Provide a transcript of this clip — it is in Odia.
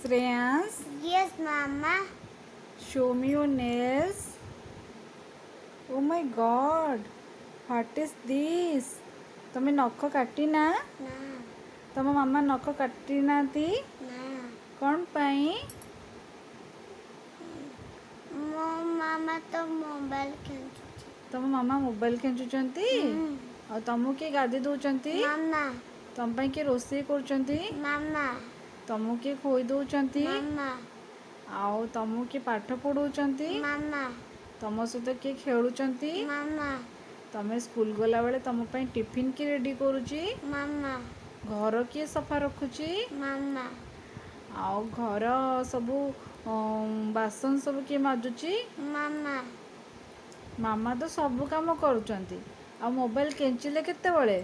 Shreyans, Yes, Mama. show me your nails. Oh my God, what is this? ତମେ ନଖ କାଟିନା? ନା ତମ ମାମା ନଖ କାଟି ନାହାନ୍ତି? ନା କ'ଣ ପାଇଁ? ମୋ ମାମା ତ ମୋବାଇଲ ଖେଞ୍ଚୁଛି। ତମ ମାମା ମୋବାଇଲ ଖେଞ୍ଚୁଛନ୍ତି? ଆଉ ତମକୁ କିଏ ଗାଧେଇ ଦଉଛନ୍ତି? ମାମା ତମ ପାଇଁ କିଏ ରୋଷେଇ କରୁଛନ୍ତି? ମାମା ତମକୁ କିଏ ଖୋଇ ଦଉଛନ୍ତି? ମାମା ଆଉ ତମକୁ କିଏ ପାଠ ପଢ଼ଉଛନ୍ତି? ମାମା ତମ ସହିତ କିଏ ଖେଳୁଛନ୍ତି? ମାମା ତମେ ସ୍କୁଲ ଗଲାବେଳେ ତମ ପାଇଁ ଟିଫିନ୍ କିଏ ରେଡ଼ି କରୁଛି? ମାମା ଘର କିଏ ସଫା ରଖୁଛି? ମାମା ଆଉ ଘର ସବୁ ବାସନ ସବୁ କିଏ ମାଜୁଛି? ମାମା ମାମା ତ ସବୁ କାମ କରୁଛନ୍ତି। ଆଉ ମୋବାଇଲ କେଞ୍ଚିଲେ କେତେବେଳେ?